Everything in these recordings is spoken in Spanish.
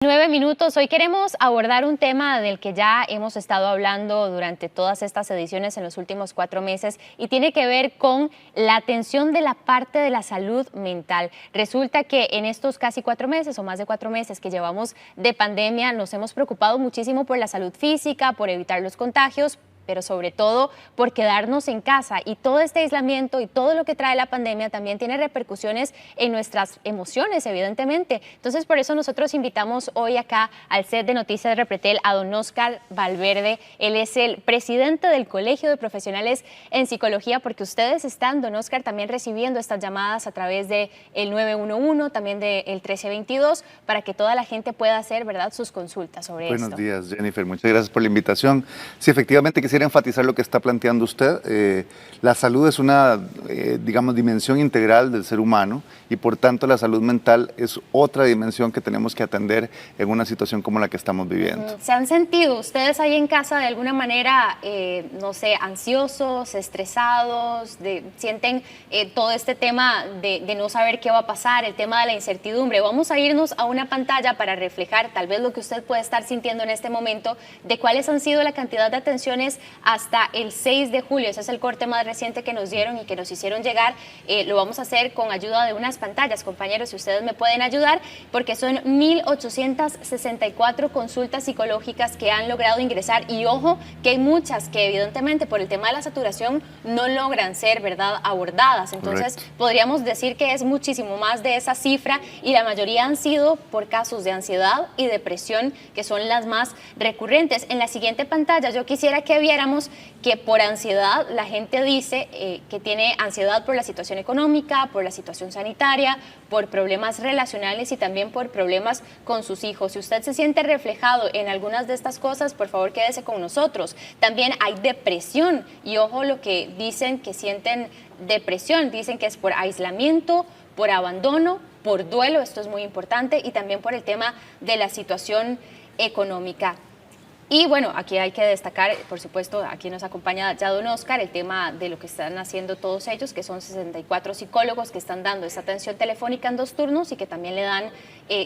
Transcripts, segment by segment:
9 minutos. Hoy queremos abordar un tema del que ya hemos estado hablando durante todas estas ediciones en los últimos 4 meses y tiene que ver con la atención de la parte de la salud mental. Resulta que en estos casi 4 meses o más de 4 meses que llevamos de pandemia nos hemos preocupado muchísimo por la salud física, por evitar los contagios, pero sobre todo por quedarnos en casa, y todo este aislamiento y todo lo que trae la pandemia también tiene repercusiones en nuestras emociones, evidentemente. Entonces, por eso nosotros invitamos hoy acá al set de Noticias Repretel a don Óscar Valverde. Él es el presidente del Colegio de Profesionales en Psicología, porque ustedes están, don Óscar, también recibiendo estas llamadas a través del 911, también del 1322, para que toda la gente pueda hacer, ¿verdad?, sus consultas sobre esto. Buenos días, Jennifer. Muchas gracias por la invitación. Sí, efectivamente quisiera enfatizar lo que está planteando usted. La salud es una, digamos, dimensión integral del ser humano, y por tanto la salud mental es otra dimensión que tenemos que atender en una situación como la que estamos viviendo. ¿Se han sentido ustedes ahí en casa de alguna manera, no sé, ansiosos, estresados, sienten todo este tema de no saber qué va a pasar, el tema de la incertidumbre? Vamos a irnos a una pantalla para reflejar tal vez lo que usted puede estar sintiendo en este momento, de cuáles han sido la cantidad de atenciones hasta el 6 de julio. Ese es el corte más reciente que nos dieron y que nos hicieron llegar. Lo vamos a hacer con ayuda de unas pantallas, compañeros, si ustedes me pueden ayudar, porque son 1,864 consultas psicológicas que han logrado ingresar, y ojo que hay muchas que evidentemente por el tema de la saturación no logran ser, ¿verdad?, abordadas. Entonces podríamos decir que es muchísimo más de esa cifra, y la mayoría han sido por casos de ansiedad y depresión, que son las más recurrentes. En la siguiente pantalla yo quisiera que viéramos que por ansiedad la gente dice que tiene ansiedad por la situación económica, por la situación sanitaria, por problemas relacionales y también por problemas con sus hijos. Si usted se siente reflejado en algunas de estas cosas, por favor quédese con nosotros. También hay depresión, y ojo lo que dicen que sienten depresión, dicen que es por aislamiento, por abandono, por duelo, esto es muy importante, y también por el tema de la situación económica. Y bueno, aquí hay que destacar, por supuesto, aquí nos acompaña ya don Óscar, el tema de lo que están haciendo todos ellos, que son 64 psicólogos que están dando esa atención telefónica en 2 turnos y que también le dan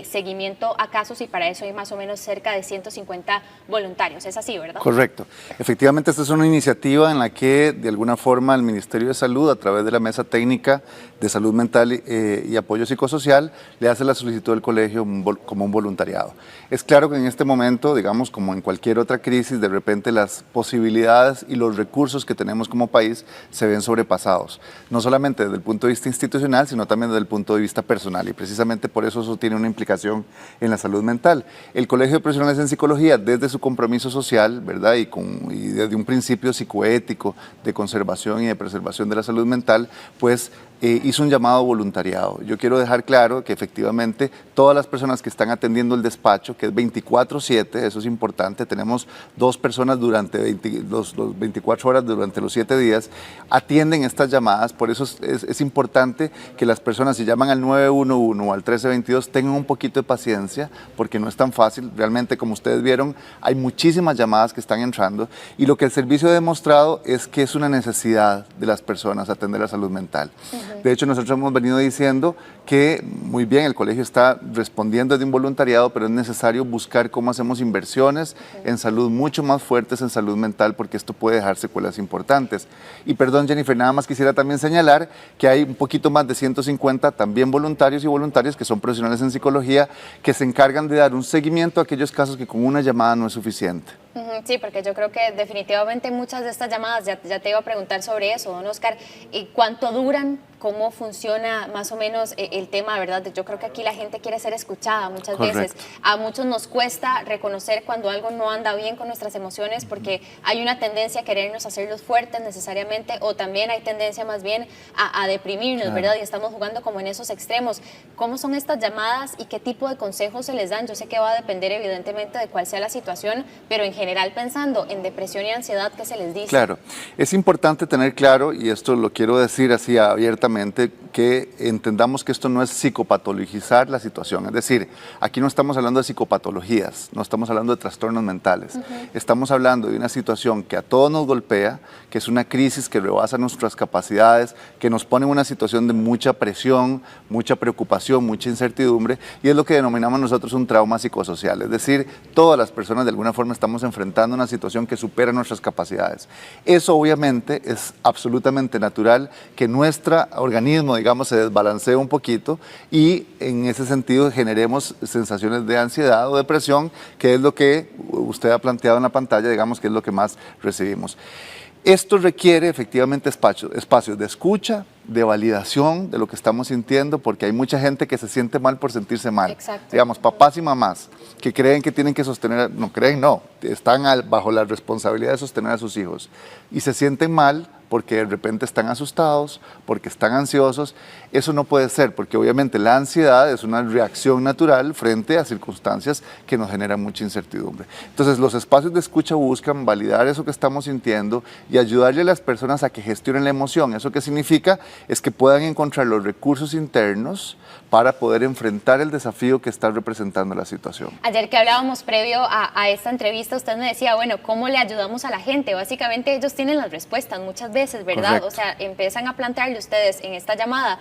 seguimiento a casos, y para eso hay más o menos cerca de 150 voluntarios. ¿Es así, verdad? Correcto. Efectivamente, esta es una iniciativa en la que de alguna forma el Ministerio de Salud, a través de la Mesa Técnica de Salud Mental y Apoyo Psicosocial, le hace la solicitud al colegio como un voluntariado. Es claro que en este momento, digamos, como en cualquier otra crisis, de repente las posibilidades y los recursos que tenemos como país se ven sobrepasados, no solamente desde el punto de vista institucional, sino también desde el punto de vista personal, y precisamente por eso tiene una implicación en la salud mental. El Colegio de Profesionales en Psicología, desde su compromiso social, ¿verdad?, y desde un principio psicoético de conservación y de preservación de la salud mental, pues hizo un llamado a voluntariado. Yo quiero dejar claro que efectivamente todas las personas que están atendiendo el despacho, que es 24/7, eso es importante, tenemos 2 personas durante los 24 horas durante los 7 días, atienden estas llamadas. Por eso es importante que las personas, si llaman al 911 o al 1322, tengan un poquito de paciencia, porque no es tan fácil. Realmente, como ustedes vieron, hay muchísimas llamadas que están entrando, y lo que el servicio ha demostrado es que es una necesidad de las personas atender la salud mental. De hecho, nosotros hemos venido diciendo que, muy bien, el colegio está respondiendo desde un voluntariado, pero es necesario buscar cómo hacemos inversiones en salud mucho más fuertes en salud mental, porque esto puede dejar secuelas importantes. Y perdón, Jennifer, nada más quisiera también señalar que hay un poquito más de 150 también voluntarios y voluntarias que son profesionales en psicología, que se encargan de dar un seguimiento a aquellos casos que con una llamada no es suficiente. Sí, porque yo creo que definitivamente muchas de estas llamadas, ya te iba a preguntar sobre eso, don Óscar, ¿cuánto duran? ¿Cómo funciona más o menos el tema, verdad? Yo creo que aquí la gente quiere ser escuchada muchas veces. A muchos nos cuesta reconocer cuando algo no anda bien con nuestras emociones, porque hay una tendencia a querernos hacerlos fuertes necesariamente, o también hay tendencia más bien a deprimirnos, ¿verdad? Y estamos jugando como en esos extremos. ¿Cómo son estas llamadas y qué tipo de consejos se les dan? Yo sé que va a depender evidentemente de cuál sea la situación, pero en general, general pensando en depresión y ansiedad, ¿qué se les dice? Claro, es importante tener claro, y esto lo quiero decir así abiertamente, que entendamos que esto no es psicopatologizar la situación. Es decir, aquí no estamos hablando de psicopatologías, no estamos hablando de trastornos mentales. Estamos hablando de una situación que a todos nos golpea, que es una crisis que rebasa nuestras capacidades, que nos pone en una situación de mucha presión, mucha preocupación, mucha incertidumbre, y es lo que denominamos nosotros un trauma psicosocial. Es decir, todas las personas de alguna forma estamos enfrentando una situación que supera nuestras capacidades. Eso obviamente es absolutamente natural que nuestro organismo, digamos, se desbalancee un poquito y en ese sentido generemos sensaciones de ansiedad o depresión, que es lo que usted ha planteado en la pantalla, digamos que es lo que más recibimos. Esto requiere efectivamente espacios de escucha, de validación de lo que estamos sintiendo, porque hay mucha gente que se siente mal por sentirse mal. Exacto. Digamos, papás y mamás que creen que tienen que sostener, no creen, no, están bajo la responsabilidad de sostener a sus hijos y se sienten mal porque de repente están asustados, porque están ansiosos. Eso no puede ser, porque obviamente la ansiedad es una reacción natural frente a circunstancias que nos generan mucha incertidumbre. Entonces, los espacios de escucha buscan validar eso que estamos sintiendo y ayudarle a las personas a que gestionen la emoción. ¿Eso qué significa? Es que puedan encontrar los recursos internos para poder enfrentar el desafío que está representando la situación. Ayer que hablábamos previo a esta entrevista, usted me decía, bueno, ¿cómo le ayudamos a la gente? Básicamente ellos tienen las respuestas muchas veces, ¿verdad? Correcto. O sea, empiezan a plantearle ustedes en esta llamada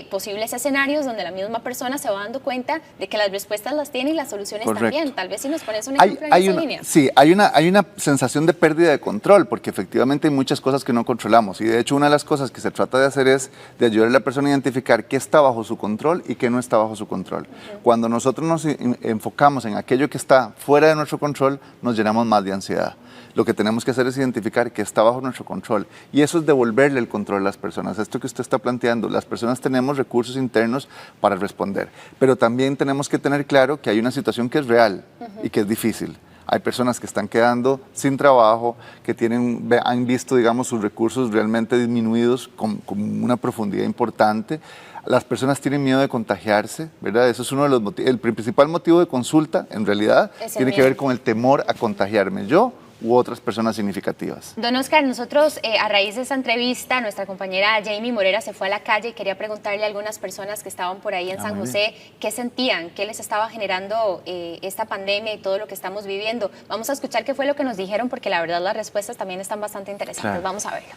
posibles escenarios donde la misma persona se va dando cuenta de que las respuestas las tiene y las soluciones Correcto. también. Tal vez si nos pones un ejemplo en esa línea. Sí, hay una sensación de pérdida de control, porque efectivamente hay muchas cosas que no controlamos y de hecho una de las cosas que se trata de hacer es de ayudar a la persona a identificar qué está bajo su control y qué no está bajo su control. Cuando nosotros nos enfocamos en aquello que está fuera de nuestro control, nos llenamos más de ansiedad. Lo que tenemos que hacer es identificar qué está bajo nuestro control y eso es devolverle el control a las personas. Esto que usted está planteando, las personas tenemos recursos internos para responder, pero también tenemos que tener claro que hay una situación que es real y que es difícil. Hay personas que están quedando sin trabajo, que han visto, digamos, sus recursos realmente disminuidos con una profundidad importante. Las personas tienen miedo de contagiarse, ¿verdad? Eso es uno de los motivos. El principal motivo de consulta, en realidad, tiene que ver con el temor a contagiarme yo u otras personas significativas. Don Oscar, nosotros a raíz de esta entrevista, nuestra compañera Jamie Morera se fue a la calle y quería preguntarle a algunas personas que estaban por ahí en San José qué sentían, qué les estaba generando esta pandemia y todo lo que estamos viviendo. Vamos a escuchar qué fue lo que nos dijeron porque la verdad las respuestas también están bastante interesantes. Claro. Vamos a verlo.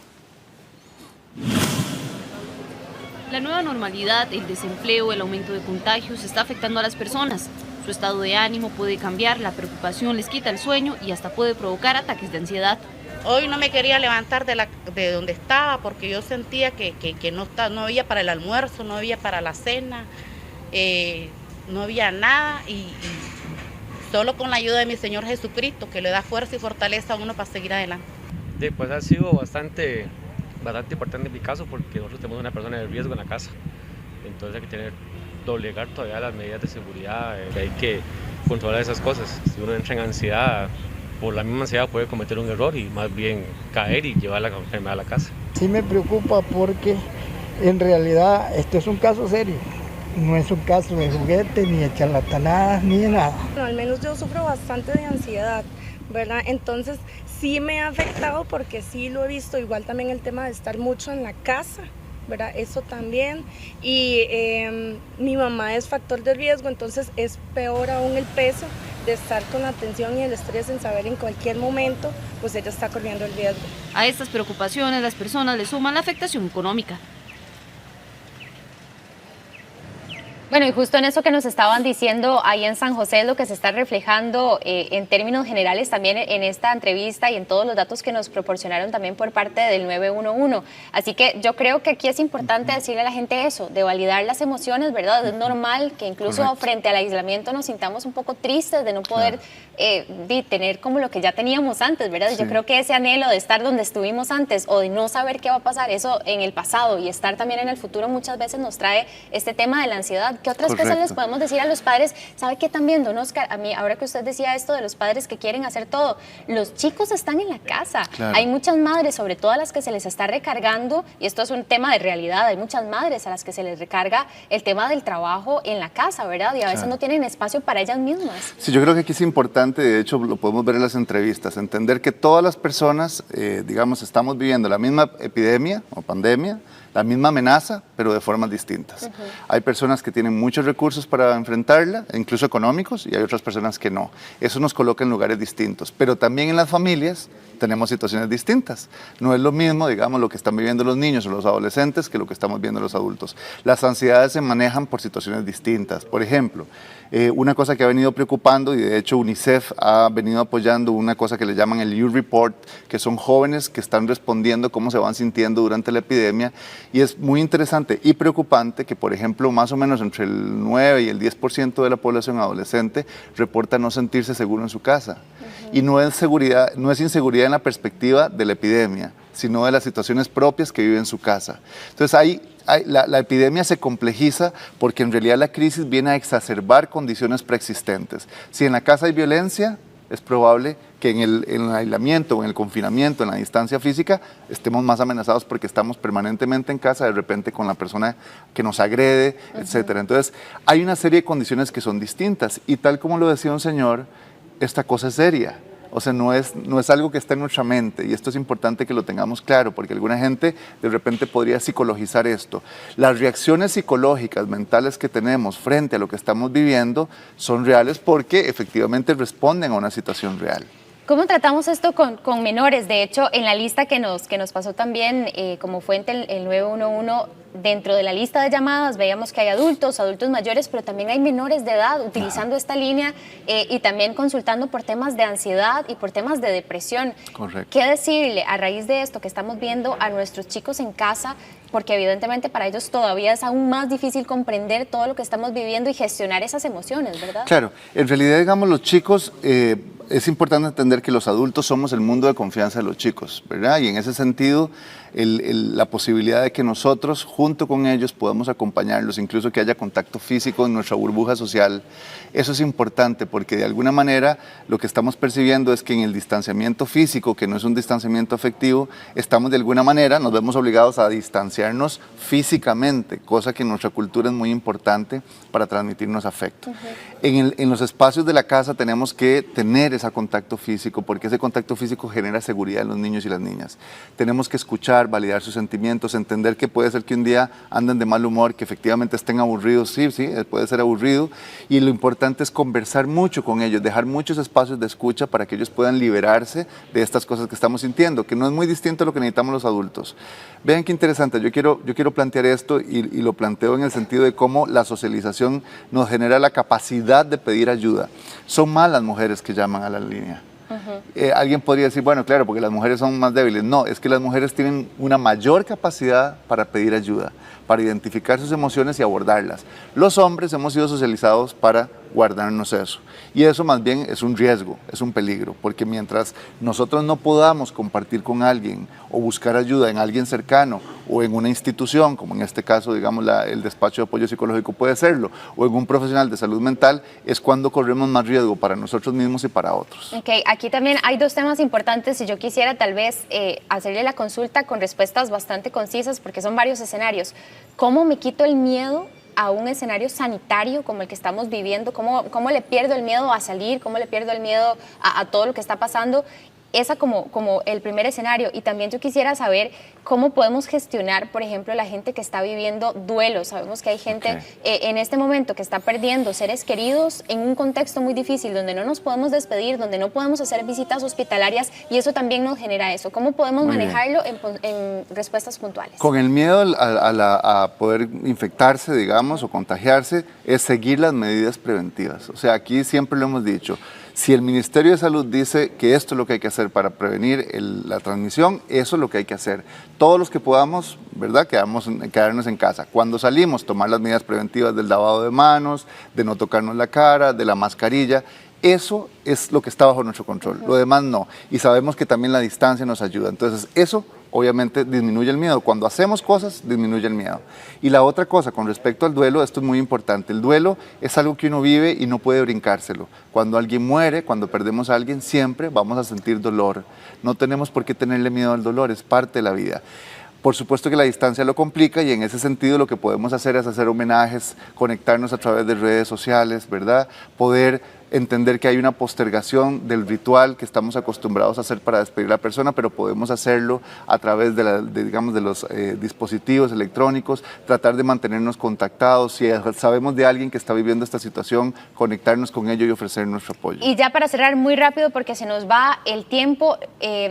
La nueva normalidad, el desempleo, el aumento de contagios está afectando a las personas. Su estado de ánimo puede cambiar, la preocupación les quita el sueño y hasta puede provocar ataques de ansiedad. Hoy no me quería levantar de donde estaba porque yo sentía que no había para el almuerzo, no había para la cena, no había nada y solo con la ayuda de mi Señor Jesucristo que le da fuerza y fortaleza a uno para seguir adelante. Sí, pues ha sido bastante importante en mi caso porque nosotros tenemos una persona de riesgo en la casa, entonces hay que doblegar todavía las medidas de seguridad, hay que controlar esas cosas. Si uno entra en ansiedad, por la misma ansiedad puede cometer un error y más bien caer y llevar la enfermedad a la casa. Sí me preocupa porque en realidad esto es un caso serio, no es un caso de juguete, ni de charlatanadas, ni de nada. Bueno, al menos yo sufro bastante de ansiedad, ¿verdad? Entonces sí me ha afectado porque sí lo he visto, igual también el tema de estar mucho en la casa, ¿verdad? Eso también, y mi mamá es factor de riesgo, entonces es peor aún el peso de estar con la tensión y el estrés en saber en cualquier momento, pues ella está corriendo el riesgo. A estas preocupaciones las personas le suman la afectación económica. Bueno, y justo en eso que nos estaban diciendo ahí en San José es lo que se está reflejando en términos generales también en esta entrevista y en todos los datos que nos proporcionaron también por parte del 911. Así que yo creo que aquí es importante decirle a la gente eso, de validar las emociones, ¿verdad? Es normal que incluso frente al aislamiento nos sintamos un poco tristes de no poder de tener como lo que ya teníamos antes, ¿verdad? Sí. Yo creo que ese anhelo de estar donde estuvimos antes o de no saber qué va a pasar, eso en el pasado y estar también en el futuro muchas veces nos trae este tema de la ansiedad. ¿Qué otras cosas les podemos decir a los padres? ¿Sabe qué también, don Oscar? A mí, ahora que usted decía esto de los padres que quieren hacer todo, los chicos están en la casa. Claro. Hay muchas madres, sobre todo a las que se les está recargando, y esto es un tema de realidad, hay muchas madres a las que se les recarga el tema del trabajo en la casa, ¿verdad? Y a veces no tienen espacio para ellas mismas. Sí, yo creo que aquí es importante, de hecho lo podemos ver en las entrevistas, entender que todas las personas, digamos, estamos viviendo la misma epidemia o pandemia, la misma amenaza, pero de formas distintas. Hay personas que tienen muchos recursos para enfrentarla, incluso económicos, y hay otras personas que no. Eso nos coloca en lugares distintos, pero también en las familias tenemos situaciones distintas. No es lo mismo, digamos, lo que están viviendo los niños o los adolescentes que lo que estamos viendo los adultos. Las ansiedades se manejan por situaciones distintas. Por ejemplo, una cosa que ha venido preocupando, y de hecho UNICEF ha venido apoyando una cosa que le llaman el U-Report, que son jóvenes que están respondiendo cómo se van sintiendo durante la epidemia, y es muy interesante y preocupante que, por ejemplo, más o menos entre el 9 y el 10% de la población adolescente reporta no sentirse seguro en su casa. Y no es seguridad, no es inseguridad en la perspectiva de la epidemia, sino de las situaciones propias que vive en su casa. Entonces la epidemia se complejiza porque en realidad la crisis viene a exacerbar condiciones preexistentes. Si en la casa hay violencia, es probable que en el aislamiento o en el confinamiento, en la distancia física, estemos más amenazados porque estamos permanentemente en casa, de repente con la persona que nos agrede, etcétera. Entonces, hay una serie de condiciones que son distintas y tal como lo decía un señor, esta cosa es seria. O sea, no es algo que está en nuestra mente, y esto es importante que lo tengamos claro, porque alguna gente de repente podría psicologizar esto. Las reacciones psicológicas, mentales que tenemos frente a lo que estamos viviendo son reales porque efectivamente responden a una situación real. ¿Cómo tratamos esto con menores? De hecho, en la lista que nos pasó también como fuente el 911, dentro de la lista de llamadas veíamos que hay adultos mayores, pero también hay menores de edad utilizando esta línea y también consultando por temas de ansiedad y por temas de depresión. Correcto. ¿Qué decirle a raíz de esto que estamos viendo a nuestros chicos en casa? Porque evidentemente para ellos todavía es aún más difícil comprender todo lo que estamos viviendo y gestionar esas emociones, ¿verdad? Claro, en realidad, digamos, los chicos, es importante entender que los adultos somos el mundo de confianza de los chicos, ¿verdad? Y en ese sentido, la posibilidad de que nosotros, junto con ellos, podamos acompañarlos, incluso que haya contacto físico en nuestra burbuja social, eso es importante porque de alguna manera lo que estamos percibiendo es que en el distanciamiento físico, que no es un distanciamiento afectivo, estamos de alguna manera, nos vemos obligados a distanciarnos físicamente, cosa que en nuestra cultura es muy importante para transmitirnos afecto. En los espacios de la casa tenemos que tener ese contacto físico, porque ese contacto físico genera seguridad en los niños y las niñas. Tenemos que escuchar, validar sus sentimientos, entender que puede ser que un día anden de mal humor, que efectivamente estén aburridos, sí, puede ser aburrido, y lo importante es conversar mucho con ellos, dejar muchos espacios de escucha para que ellos puedan liberarse de estas cosas que estamos sintiendo, que no es muy distinto a lo que necesitamos los adultos. Vean qué interesante, yo quiero plantear esto y lo planteo en el sentido de cómo la socialización nos genera la capacidad de pedir ayuda. Son más las mujeres que llaman a la línea. Alguien podría decir, bueno, claro, porque las mujeres son más débiles. No, es que las mujeres tienen una mayor capacidad para pedir ayuda, para identificar sus emociones y abordarlas. Los hombres hemos sido socializados para guardarnos eso. Y eso más bien es un riesgo, es un peligro, porque mientras nosotros no podamos compartir con alguien o buscar ayuda en alguien cercano o en una institución, como en este caso, digamos, el despacho de apoyo psicológico puede serlo, o en un profesional de salud mental, es cuando corremos más riesgo para nosotros mismos y para otros. Ok, aquí también hay dos temas importantes y yo quisiera tal vez hacerle la consulta con respuestas bastante concisas porque son varios escenarios. ¿Cómo me quito el miedo a un escenario sanitario como el que estamos viviendo? ¿Cómo le pierdo el miedo a salir? ¿Cómo le pierdo el miedo a todo lo que está pasando? Esa como el primer escenario. Y también yo quisiera saber cómo podemos gestionar, por ejemplo, la gente que está viviendo duelo. Sabemos que hay gente en este momento que está perdiendo seres queridos en un contexto muy difícil, donde no nos podemos despedir, donde no podemos hacer visitas hospitalarias, y eso también nos genera eso. ¿Cómo podemos manejarlo en respuestas puntuales? Con el miedo a poder infectarse, digamos, o contagiarse, es seguir las medidas preventivas. O sea, aquí siempre lo hemos dicho. Si el Ministerio de Salud dice que esto es lo que hay que hacer para prevenir la transmisión, eso es lo que hay que hacer. Todos los que podamos, ¿verdad?, quedarnos en casa. Cuando salimos, tomar las medidas preventivas del lavado de manos, de no tocarnos la cara, de la mascarilla. Eso es lo que está bajo nuestro control, lo demás no. Y sabemos que también la distancia nos ayuda. Entonces, eso obviamente disminuye el miedo. Cuando hacemos cosas, disminuye el miedo. Y la otra cosa, con respecto al duelo, esto es muy importante. El duelo es algo que uno vive y no puede brincárselo. Cuando alguien muere, cuando perdemos a alguien, siempre vamos a sentir dolor. No tenemos por qué tenerle miedo al dolor, es parte de la vida. Por supuesto que la distancia lo complica y en ese sentido lo que podemos hacer es hacer homenajes, conectarnos a través de redes sociales, ¿verdad? Poder entender que hay una postergación del ritual que estamos acostumbrados a hacer para despedir a la persona, pero podemos hacerlo a través de los dispositivos electrónicos, tratar de mantenernos contactados. Si sabemos de alguien que está viviendo esta situación, conectarnos con ello y ofrecer nuestro apoyo. Y ya para cerrar muy rápido, porque se nos va el tiempo,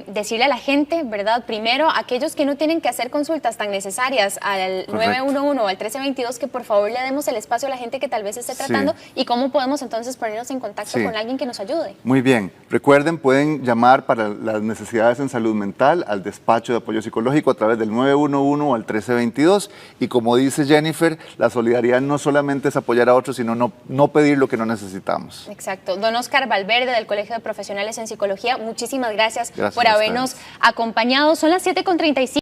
decirle a la gente, ¿verdad? Primero, aquellos que no tienen que hacer consultas tan necesarias al 911 o al 1322, que por favor le demos el espacio a la gente que tal vez esté tratando, y cómo podemos entonces ponernos en contacto con alguien que nos ayude. Muy bien. Recuerden, pueden llamar para las necesidades en salud mental al despacho de apoyo psicológico a través del 911 o al 1322. Y como dice Jennifer, la solidaridad no solamente es apoyar a otros, sino no pedir lo que no necesitamos. Exacto. Don Oscar Valverde, del Colegio de Profesionales en Psicología, muchísimas gracias por habernos acompañado. Son las 7:35.